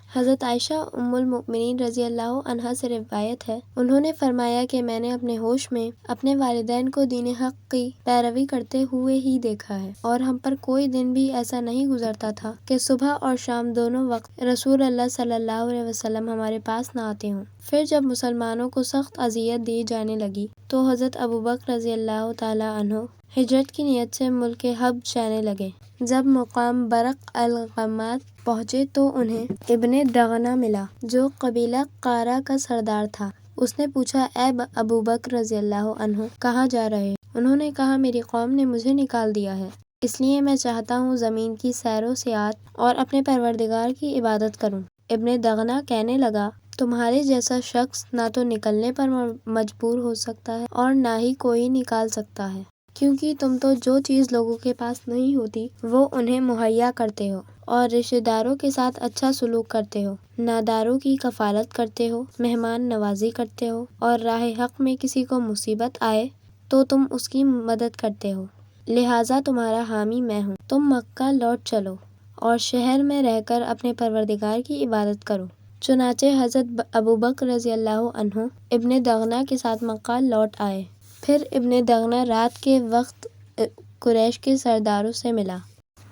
حضرت عائشہ ام المؤمنین رضی اللہ عنہا سے روایت ہے، انہوں نے فرمایا کہ میں نے اپنے ہوش میں اپنے والدین کو دین حق کی پیروی کرتے ہوئے ہی دیکھا ہے، اور ہم پر کوئی دن بھی ایسا نہیں گزرتا تھا کہ صبح اور شام دونوں وقت رسول اللہ صلی اللہ علیہ وسلم ہمارے پاس نہ آتے ہوں۔ پھر جب مسلمانوں کو سخت اذیت دی جانے لگی تو حضرت ابوبکر رضی اللہ تعالی عنہ ہجرت کی نیت سے ملک حبش جانے لگے۔ جب مقام برق الغمات پہنچے تو انہیں ابن دغنہ ملا جو قبیلہ قارہ کا سردار تھا۔ اس نے پوچھا، اے ابوبکر رضی اللہ عنہ، کہاں جا رہے؟ انہوں نے کہا، میری قوم نے مجھے نکال دیا ہے، اس لیے میں چاہتا ہوں زمین کی سیر و سیاحت اور اپنے پروردگار کی عبادت کروں۔ ابن دغنہ کہنے لگا، تمہارے جیسا شخص نہ تو نکلنے پر مجبور ہو سکتا ہے اور نہ ہی کوئی نکال سکتا ہے، کیونکہ تم تو جو چیز لوگوں کے پاس نہیں ہوتی وہ انہیں مہیا کرتے ہو، اور رشتہ داروں کے ساتھ اچھا سلوک کرتے ہو، ناداروں کی کفالت کرتے ہو، مہمان نوازی کرتے ہو، اور راہ حق میں کسی کو مصیبت آئے تو تم اس کی مدد کرتے ہو، لہٰذا تمہارا حامی میں ہوں۔ تم مکہ لوٹ چلو اور شہر میں رہ کر اپنے پروردگار کی عبادت کرو۔ چنانچہ حضرت ابوبکر رضی اللہ عنہ ابن دغنہ کے ساتھ مکہ لوٹ آئے۔ پھر ابن دغنہ رات کے وقت قریش کے سرداروں سے ملا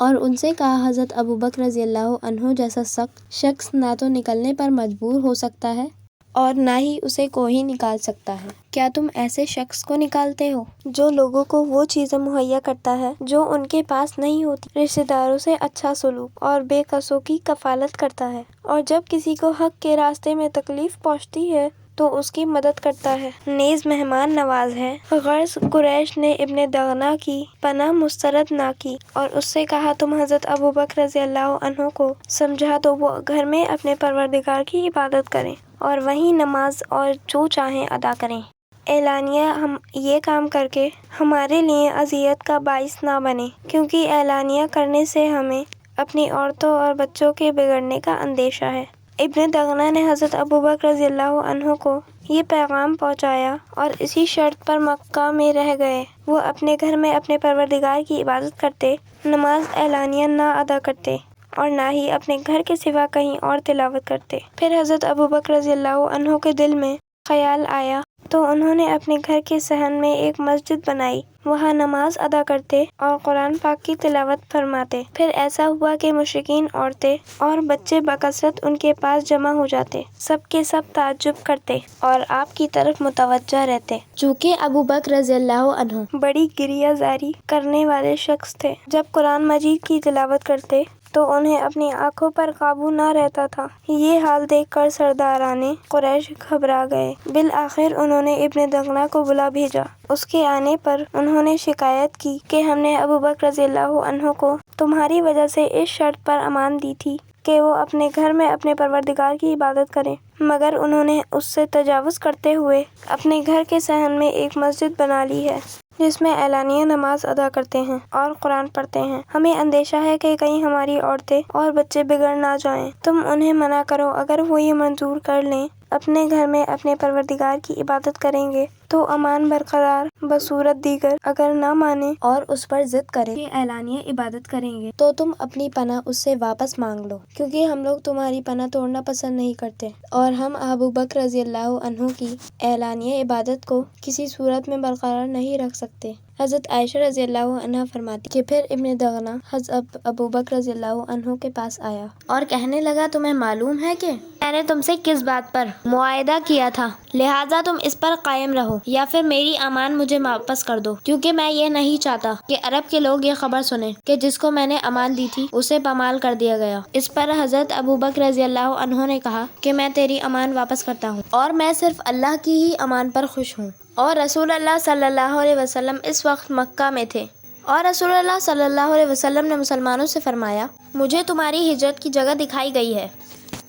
اور ان سے کہا، حضرت ابوبکر رضی اللہ عنہ جیسا سخت شخص نہ تو نکلنے پر مجبور ہو سکتا ہے اور نہ ہی اسے کوئی نکال سکتا ہے۔ کیا تم ایسے شخص کو نکالتے ہو جو لوگوں کو وہ چیزیں مہیا کرتا ہے جو ان کے پاس نہیں ہوتی، رشتہ داروں سے اچھا سلوک اور بے کسوں کی کفالت کرتا ہے، اور جب کسی کو حق کے راستے میں تکلیف پہنچتی ہے تو اس کی مدد کرتا ہے، نیز مہمان نواز ہے؟ غرض قریش نے ابن دغنہ کی پناہ مسترد نہ کی اور اس سے کہا، تم حضرت ابوبکر رضی اللہ عنہ کو سمجھا دو وہ گھر میں اپنے پروردگار کی عبادت کریں اور وہیں نماز اور جو چاہیں ادا کریں۔ اعلانیہ ہم یہ کام کر کے ہمارے لیے اذیت کا باعث نہ بنے، کیونکہ اعلانیہ کرنے سے ہمیں اپنی عورتوں اور بچوں کے بگڑنے کا اندیشہ ہے۔ ابن دغنہ نے حضرت ابوبکر رضی اللہ عنہ کو یہ پیغام پہنچایا اور اسی شرط پر مکہ میں رہ گئے، وہ اپنے گھر میں اپنے پروردگار کی عبادت کرتے، نماز اعلانیہ نہ ادا کرتے اور نہ ہی اپنے گھر کے سوا کہیں اور تلاوت کرتے۔ پھر حضرت ابوبکر رضی اللہ عنہ کے دل میں خیال آیا تو انہوں نے اپنے گھر کے صحن میں ایک مسجد بنائی، وہاں نماز ادا کرتے اور قرآن پاک کی تلاوت فرماتے۔ پھر ایسا ہوا کہ مشرکین عورتیں اور بچے بکثرت ان کے پاس جمع ہو جاتے، سب کے سب تعجب کرتے اور آپ کی طرف متوجہ رہتے، چونکہ ابوبکر رضی اللہ عنہ بڑی گریہ زاری کرنے والے شخص تھے۔ جب قرآن مجید کی تلاوت کرتے تو انہیں اپنی آنکھوں پر قابو نہ رہتا تھا۔ یہ حال دیکھ کر سرداران قریش گھبرا گئے۔ بالآخر انہوں نے ابن دغنہ کو بلا بھیجا۔ اس کے آنے پر انہوں نے شکایت کی کہ ہم نے ابوبکر رضی اللہ عنہ کو تمہاری وجہ سے اس شرط پر امان دی تھی کہ وہ اپنے گھر میں اپنے پروردگار کی عبادت کریں، مگر انہوں نے اس سے تجاوز کرتے ہوئے اپنے گھر کے صحن میں ایک مسجد بنا لی ہے جس میں اعلانیہ نماز ادا کرتے ہیں اور قرآن پڑھتے ہیں۔ ہمیں اندیشہ ہے کہ کہیں ہماری عورتیں اور بچے بگڑ نہ جائیں۔ تم انہیں منع کرو، اگر وہ یہ منظور کر لیں اپنے گھر میں اپنے پروردگار کی عبادت کریں گے تو امان برقرار بصورت دیگر، اگر نہ مانیں اور اس پر ضد کریں کہ اعلانیہ عبادت کریں گے تو تم اپنی پناہ اس سے واپس مانگ لو، کیونکہ ہم لوگ تمہاری پناہ توڑنا پسند نہیں کرتے اور ہم ابوبکر رضی اللہ عنہ کی اعلانیہ عبادت کو کسی صورت میں برقرار نہیں رکھ سکتے۔ حضرت عائشہ رضی اللہ عنہا فرماتی کہ پھر ابن دغنہ حضرت ابوبکر رضی اللہ عنہ کے پاس آیا اور کہنے لگا، تمہیں معلوم ہے کہ میں نے تم سے کس بات پر معاہدہ کیا تھا، لہٰذا تم اس پر قائم رہو یا پھر میری امان مجھے واپس کر دو، کیونکہ میں یہ نہیں چاہتا کہ عرب کے لوگ یہ خبر سنیں کہ جس کو میں نے امان دی تھی اسے پامال کر دیا گیا۔ اس پر حضرت ابوبکر رضی اللہ عنہ نے کہا کہ میں تیری امان واپس کرتا ہوں اور میں صرف اللہ کی ہی امان پر خوش ہوں۔ اور رسول اللہ صلی اللہ علیہ وسلم اس وقت مکہ میں تھے، اور رسول اللہ صلی اللہ علیہ وسلم نے مسلمانوں سے فرمایا، مجھے تمہاری ہجرت کی جگہ دکھائی گئی ہے،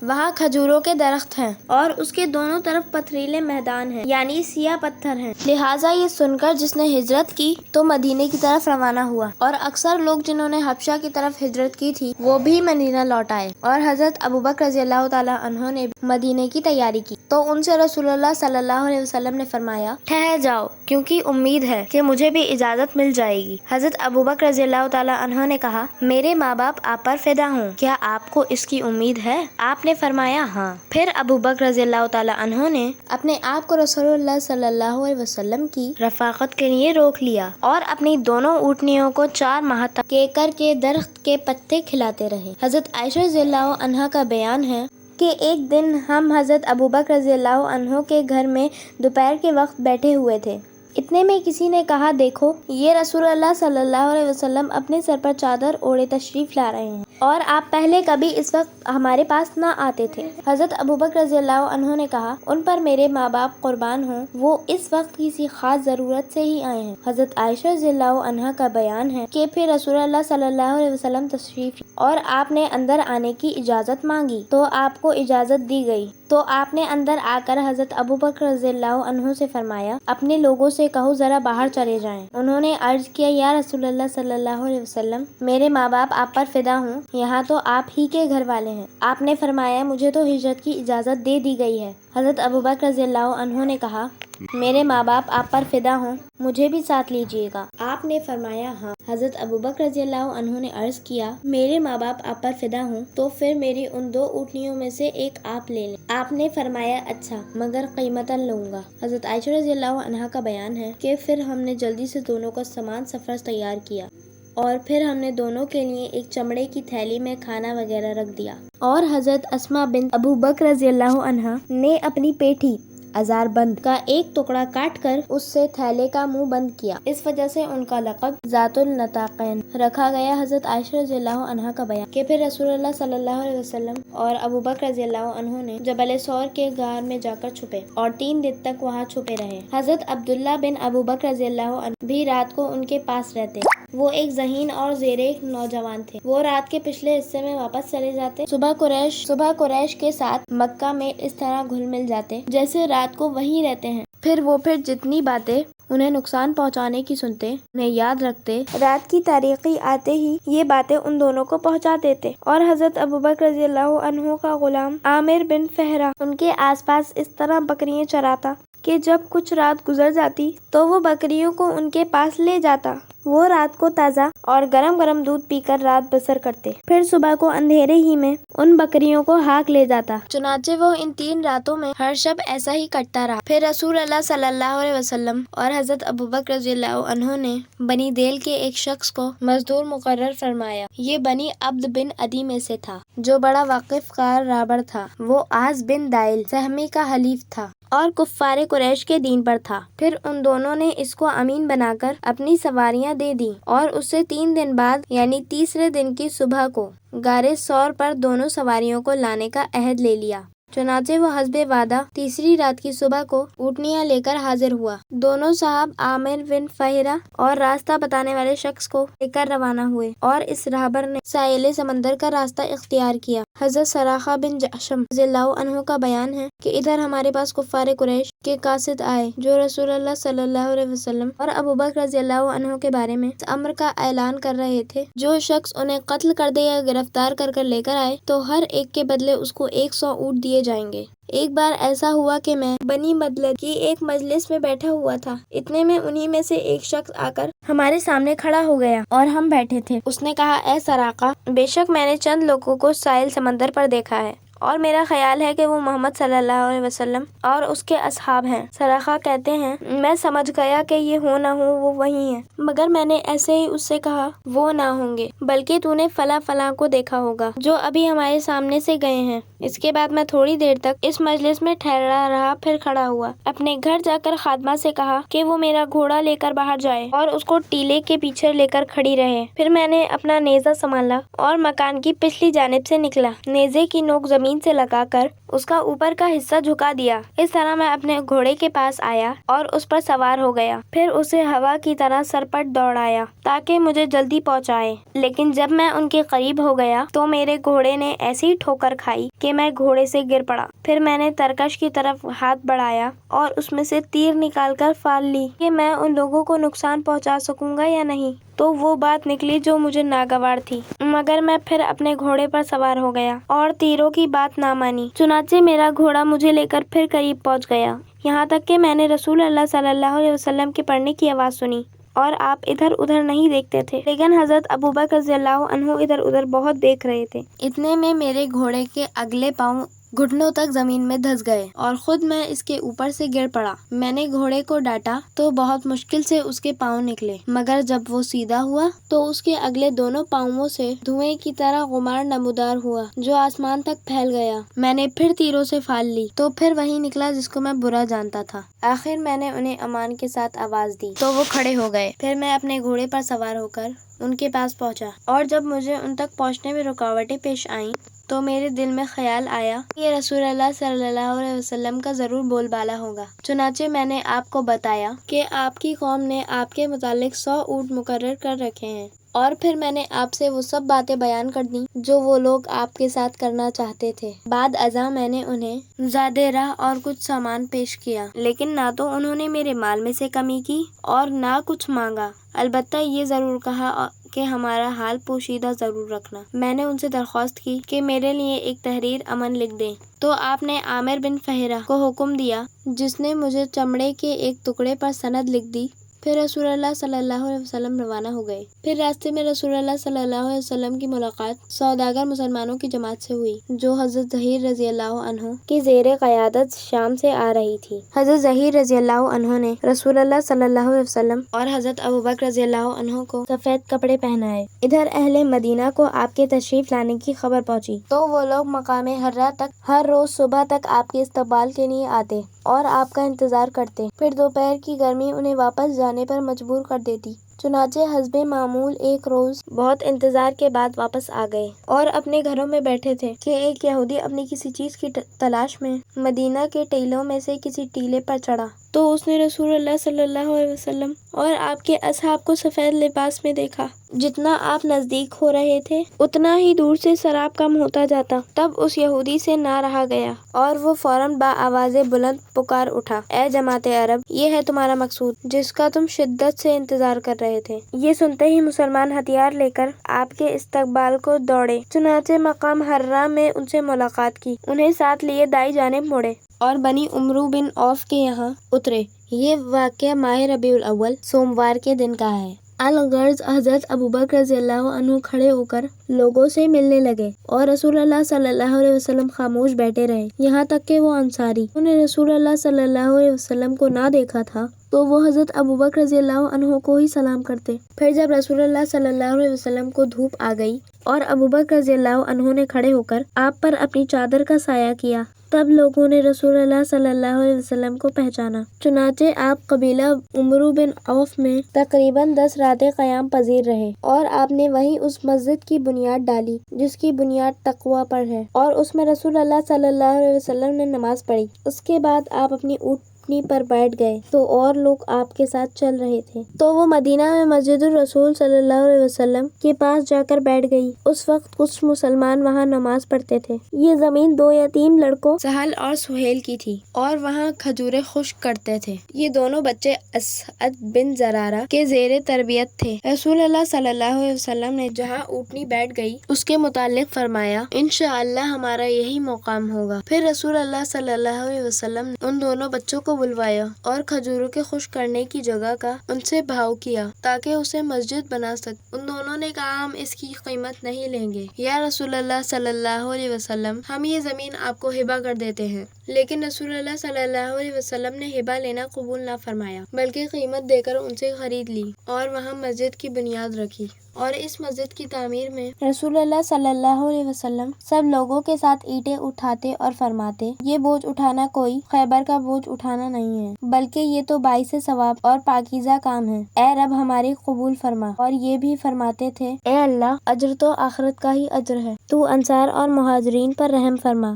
وہاں کھجوروں کے درخت ہیں اور اس کے دونوں طرف پتھریلے میدان ہیں، یعنی سیاہ پتھر ہیں۔ لہٰذا یہ سن کر جس نے ہجرت کی تو مدینے کی طرف روانہ ہوا، اور اکثر لوگ جنہوں نے حبشہ کی طرف ہجرت کی تھی وہ بھی مدینہ لوٹ آئے، اور حضرت ابوبکر رضی اللہ تعالی عنہ نے مدینے کی تیاری کی تو ان سے رسول اللہ صلی اللہ علیہ وسلم نے فرمایا، ٹھہر جاؤ، کیونکہ امید ہے کہ مجھے بھی اجازت مل جائے گی۔ حضرت ابوبکر رضی اللہ تعالی عنہ نے کہا، میرے ماں باپ آپ پر فدا ہوں، کیا آپ کو اس کی امید ہے؟ آپ نے فرمایا ہاں۔ پھر ابو بکر رضی اللہ تعالیٰ عنہ نے اپنے آپ کو رسول اللہ صلی اللہ علیہ وسلم کی رفاقت کے لیے روک لیا اور اپنی دونوں اونٹنیوں کو 4 ماہ تک کیکر کے درخت کے پتے کھلاتے رہے۔ حضرت عائشہ رضی اللہ عنہا کا بیان ہے کہ ایک دن ہم حضرت ابو بکر رضی اللہ عنہ کے گھر میں دوپہر کے وقت بیٹھے ہوئے تھے۔ اتنے میں کسی نے کہا، دیکھو یہ رسول اللہ صلی اللہ علیہ وسلم اپنے سر پر چادر اوڑھے تشریف لا رہے ہیں اور آپ پہلے کبھی اس وقت ہمارے پاس نہ آتے تھے۔ حضرت ابو بکر رضی اللہ عنہ نے کہا، ان پر میرے ماں باپ قربان ہوں، وہ اس وقت کسی خاص ضرورت سے ہی آئے ہیں۔ حضرت عائشہ رضی اللہ عنہا کا بیان ہے کہ پھر رسول اللہ صلی اللہ علیہ وسلم تشریف اور آپ نے اندر آنے کی اجازت مانگی تو آپ کو اجازت دی گئی، تو آپ نے اندر آ کر حضرت ابو بکر رضی اللہ عنہ سے فرمایا، اپنے لوگوں سے کہو ذرا باہر چلے جائیں۔ انہوں نے عرض کیا، یا رسول اللہ صلی اللہ علیہ وسلم، میرے ماں باپ آپ پر فدا ہوں، یہاں تو آپ ہی کے گھر والے ہیں۔ آپ نے فرمایا، مجھے تو ہجرت کی اجازت دے دی گئی ہے۔ حضرت ابو بکر رضی اللہ عنہ نے کہا، میرے ماں باپ آپ پر فدا ہوں، مجھے بھی ساتھ لیجیے گا۔ آپ نے فرمایا ہاں۔ حضرت ابو بکر رضی اللہ عنہ نے عرض کیا، میرے ماں باپ آپ پر فدا ہوں تو پھر میری ان 2 اونٹنیوں میں سے ایک آپ لے لیں۔ آپ نے فرمایا اچھا، مگر قیمتاً لوں گا۔ حضرت عائشہ رضی اللہ عنہا کا بیان ہے کہ پھر ہم نے جلدی سے دونوں کا سامان سفر تیار کیا اور پھر ہم نے دونوں کے لیے ایک چمڑے کی تھیلی میں کھانا وغیرہ رکھ دیا، اور حضرت اسماء بنت ابو بکر رضی اللہ عنہا نے اپنی پیٹھی ازار بند کا ایک ٹکڑا کاٹ کر اس سے تھیلے کا منہ بند کیا، اس وجہ سے ان کا لقب ذات النطاقین رکھا گیا۔ حضرت عائشہ رضی اللہ عنہا کا بیان کہ پھر رسول اللہ صلی اللہ علیہ وسلم اور ابو بکر رضی اللہ عنہ نے جبل ثور کے غار میں جا کر چھپے اور 3 دن تک وہاں چھپے رہے۔ حضرت عبداللہ بن ابو بکر رضی اللہ عنہ بھی رات کو ان کے پاس رہتے۔ وہ ایک ذہین اور زیرک نوجوان تھے۔ وہ رات کے پچھلے حصے میں واپس چلے جاتے، صبح قریش کے ساتھ مکہ میں اس طرح گھل مل جاتے جیسے رات کو وہیں رہتے ہیں۔ پھر جتنی باتیں انہیں نقصان پہنچانے کی سنتے، انہیں یاد رکھتے، رات کی تاریکی آتے ہی یہ باتیں ان دونوں کو پہنچا دیتے، اور حضرت ابو بکر رضی اللہ عنہ کا غلام عامر بن فہرہ ان کے آس پاس اس طرح بکریاں چراتا کہ جب کچھ رات گزر جاتی تو وہ بکریوں کو ان کے پاس لے جاتا۔ وہ رات کو تازہ اور گرم گرم دودھ پی کر رات بسر کرتے، پھر صبح کو اندھیرے ہی میں ان بکریوں کو ہاک لے جاتا۔ چنانچہ وہ ان 3 راتوں میں ہر شب ایسا ہی کٹتا رہا۔ پھر رسول اللہ صلی اللہ علیہ وسلم اور حضرت ابو بکر رضی اللہ عنہ نے بنی دیل کے ایک شخص کو مزدور مقرر فرمایا۔ یہ بنی عبد بن عدی میں سے تھا، جو بڑا واقف کار رابر تھا۔ وہ عاص بن دائل سہمی کا حلیف تھا اور کفار قریش کے دین پر تھا۔ پھر ان دونوں نے اس کو امین بنا کر اپنی سواریاں دے دی اور اس سے 3 دن بعد یعنی تیسرے دن کی صبح کو غار ثور پر دونوں سواریوں کو لانے کا عہد لے لیا۔ چنانچہ وہ حسب وعدہ تیسری رات کی صبح کو اونٹنیاں لے کر حاضر ہوا۔ دونوں صاحب عامر بن فہرہ اور راستہ بتانے والے شخص کو لے کر روانہ ہوئے اور اس راہبر نے ساحل سمندر کا راستہ اختیار کیا۔ حضرت سراقہ بن جعشم رضی اللہ عنہ کا بیان ہے کہ ادھر ہمارے پاس کفار قریش کے قاصد آئے، جو رسول اللہ صلی اللہ علیہ وسلم اور ابو بکر رضی اللہ عنہ کے بارے میں اس امر کا اعلان کر رہے تھے، جو شخص انہیں قتل کر دے یا گرفتار کر لے کر آئے تو ہر ایک کے بدلے اس کو 100 اونٹ دیے جائیں گے۔ ایک بار ایسا ہوا کہ میں بنی مدلج کی ایک مجلس میں بیٹھا ہوا تھا، اتنے میں انہی میں سے ایک شخص آ کر ہمارے سامنے کھڑا ہو گیا اور ہم بیٹھے تھے۔ اس نے کہا، اے سراقہ، بے شک میں نے چند لوگوں کو ساحل سمندر پر دیکھا ہے اور میرا خیال ہے کہ وہ محمد صلی اللہ علیہ وسلم اور اس کے اصحاب ہیں۔ سراقہ کہتے ہیں، میں سمجھ گیا کہ یہ ہو نہ ہو وہ وہی ہیں، مگر میں نے ایسے ہی اس سے کہا وہ نہ ہوں گے، بلکہ تو نے فلاں فلاں کو دیکھا ہوگا جو ابھی ہمارے سامنے سے گئے ہیں۔ اس کے بعد میں تھوڑی دیر تک اس مجلس میں ٹھہرا رہا، پھر کھڑا ہوا، اپنے گھر جا کر خادمہ سے کہا کہ وہ میرا گھوڑا لے کر باہر جائے اور اس کو ٹیلے کے پیچھے لے کر کھڑی رہے۔ پھر میں نے اپنا نیزہ سنبھالا اور مکان کی پچھلی جانب سے نکلا، نیزے کی نوک زمین سے لگا کر اس کا اوپر کا حصہ جھکا دیا۔ اس طرح میں اپنے گھوڑے کے پاس آیا اور اس پر سوار ہو گیا، پھر اسے ہوا کی طرح سرپٹ دوڑایا تاکہ مجھے جلدی پہنچائے، لیکن جب میں ان کے قریب ہو گیا تو میرے گھوڑے نے ایسی ٹھوکر کھائی کہ میں گھوڑے سے گر پڑا۔ پھر میں نے ترکش کی طرف ہاتھ بڑھایا اور اس میں سے تیر نکال کر فال لی کہ میں ان لوگوں کو نقصان پہنچا سکوں گا یا نہیں، تو وہ بات نکلی جو مجھے ناگوار تھی، مگر میں پھر اپنے گھوڑے پر سوار ہو گیا اور تیروں کی بات نہ مانی۔ چنانچہ میرا گھوڑا مجھے لے کر پھر قریب پہنچ گیا، یہاں تک کہ میں نے رسول اللہ صلی اللہ علیہ وسلم کے پڑھنے کی آواز سنی اور آپ ادھر ادھر نہیں دیکھتے تھے، لیکن حضرت ابوبکر رضی اللہ عنہ ادھر ادھر بہت دیکھ رہے تھے۔ اتنے میں میرے گھوڑے کے اگلے پاؤں گھٹنوں تک زمین میں دھس گئے اور خود میں اس کے اوپر سے گر پڑا۔ میں نے گھوڑے کو ڈانٹا تو بہت مشکل سے اس کے پاؤں نکلے، مگر جب وہ سیدھا ہوا تو اس کے اگلے دونوں پاؤں سے دھوئیں کی طرح غبار نمودار ہوا جو آسمان تک پھیل گیا۔ میں نے پھر تیروں سے پھال لی تو پھر وہی نکلا جس کو میں برا جانتا تھا۔ آخر میں نے انہیں امان کے ساتھ آواز دی تو وہ کھڑے ہو گئے۔ پھر میں اپنے گھوڑے پر سوار ہو کر ان کے پاس پہنچا، اور جب مجھے ان تک پہنچنے میں رکاوٹیں پیش آئیں تو میرے دل میں خیال آیا کہ یہ رسول اللہ صلی اللہ علیہ وسلم کا ضرور بول بالا ہوگا۔ چنانچہ میں نے آپ کو بتایا کہ آپ کی قوم نے آپ کے متعلق 100 اونٹ مقرر کر رکھے ہیں، اور پھر میں نے آپ سے وہ سب باتیں بیان کر دیں جو وہ لوگ آپ کے ساتھ کرنا چاہتے تھے۔ بعد ازاں میں نے انہیں زادِ راہ اور کچھ سامان پیش کیا، لیکن نہ تو انہوں نے میرے مال میں سے کمی کی اور نہ کچھ مانگا، البتہ یہ ضرور کہا کہ ہمارا حال پوشیدہ ضرور رکھنا۔ میں نے ان سے درخواست کی کہ میرے لیے ایک تحریر امن لکھ دیں تو آپ نے عامر بن فہرہ کو حکم دیا، جس نے مجھے چمڑے کے ایک ٹکڑے پر سند لکھ دی۔ پھر رسول اللہ صلی اللہ علیہ وسلم روانہ ہو گئے۔ پھر راستے میں رسول اللہ صلی اللہ علیہ وسلم کی ملاقات سوداگر مسلمانوں کی جماعت سے ہوئی جو حضرت ظہیر رضی اللہ عنہ کی زیر قیادت شام سے آ رہی تھی۔ حضرت ظہیر رضی اللہ عنہ نے رسول اللہ صلی اللہ علیہ وسلم اور حضرت ابوبکر رضی اللہ عنہ کو سفید کپڑے پہنائے۔ ادھر اہل مدینہ کو آپ کے تشریف لانے کی خبر پہنچی تو وہ لوگ مقام حرا تک ہر روز صبح تک آپ کے استقبال کے لیے آتے اور آپ کا انتظار کرتے۔ پھر دوپہر کی گرمی انہیں واپس جانے پر مجبور کر دیتی، چنانچہ حسب معمول ایک روز بہت انتظار کے بعد واپس آ گئے اور اپنے گھروں میں بیٹھے تھے کہ ایک یہودی اپنی کسی چیز کی تلاش میں مدینہ کے ٹیلوں میں سے کسی ٹیلے پر چڑھا تو اس نے رسول اللہ صلی اللہ علیہ وسلم اور آپ کے اصحاب کو سفید لباس میں دیکھا۔ جتنا آپ نزدیک ہو رہے تھے اتنا ہی دور سے سراب کم ہوتا جاتا۔ تب اس یہودی سے نہ رہا گیا اور وہ فوراً بآواز بلند پکار اٹھا، اے جماعت عرب، یہ ہے تمہارا مقصود جس کا تم شدت سے انتظار کر رہے تھے۔ یہ سنتے ہی مسلمان ہتھیار لے کر آپ کے استقبال کو دوڑے، چنانچہ مقام حرا میں ان سے ملاقات کی، انہیں ساتھ لیے دائیں جانب مڑے اور بنی عمرو بن عوف کے یہاں اترے۔ یہ واقعہ ماہ ربیع الاول سوموار کے دن کا ہے۔ الغرض حضرت ابوبکر رضی اللہ عنہ کھڑے ہو کر لوگوں سے ملنے لگے اور رسول اللہ صلی اللہ علیہ وسلم خاموش بیٹھے رہے، یہاں تک کہ وہ انصاری انہوں نے رسول اللہ صلی اللہ علیہ وسلم کو نہ دیکھا تھا تو وہ حضرت ابوبکر رضی اللہ عنہ کو ہی سلام کرتے۔ پھر جب رسول اللہ صلی اللہ علیہ وسلم کو دھوپ آ گئی اور ابوبکر رضی اللہ عنہ نے کھڑے ہو کر آپ پر اپنی چادر کا سایہ کیا، تب لوگوں نے رسول اللہ صلی اللہ علیہ وسلم کو پہچانا، چنانچہ آپ قبیلہ عمرو بن عوف میں تقریباً 10 راتیں قیام پذیر رہے اور آپ نے وہیں اس مسجد کی بنیاد ڈالی جس کی بنیاد تقویٰ پر ہے، اور اس میں رسول اللہ صلی اللہ علیہ وسلم نے نماز پڑھی۔ اس کے بعد آپ اپنی اونٹنی پر بیٹھ گئے تو اور لوگ آپ کے ساتھ چل رہے تھے، تو وہ مدینہ میں مسجد الرسول صلی اللہ علیہ وسلم کے پاس جا کر بیٹھ گئی۔ اس وقت کچھ مسلمان وہاں نماز پڑھتے تھے۔ یہ زمین 2 یتیم لڑکوں سہل اور سہیل کی تھی اور وہاں کھجوریں خشک کرتے تھے۔ یہ دونوں بچے اسعد بن زرارہ کے زیر تربیت تھے۔ رسول اللہ صلی اللہ علیہ وسلم نے جہاں اونٹنی بیٹھ گئی اس کے متعلق فرمایا، انشاءاللہ ہمارا یہی مقام ہوگا۔ پھر رسول اللہ صلی اللہ علیہ وسلم نے ان دونوں بچوں کو بلوایا اور کھجوروں کے خشک کرنے کی جگہ کا ان سے بھاؤ کیا تاکہ اسے مسجد بنا سکے۔ ان دونوں نے کہا، ہم اس کی قیمت نہیں لیں گے یا رسول اللہ صلی اللہ علیہ وسلم، ہم یہ زمین آپ کو ہبہ کر دیتے ہیں۔ لیکن رسول اللہ صلی اللہ علیہ وسلم نے ہبہ لینا قبول نہ فرمایا بلکہ قیمت دے کر ان سے خرید لی اور وہاں مسجد کی بنیاد رکھی، اور اس مسجد کی تعمیر میں رسول اللہ صلی اللہ علیہ وسلم سب لوگوں کے ساتھ اینٹیں اٹھاتے اور فرماتے، یہ بوجھ اٹھانا کوئی خیبر کا بوجھ اٹھانا نہیں ہے بلکہ یہ تو باعث ثواب اور پاکیزہ کام ہے، اے رب ہماری قبول فرما۔ اور یہ بھی فرماتے تھے، اے اللہ، اجر تو آخرت کا ہی اجر ہے، تو انصار اور مہاجرین پر رحم فرما۔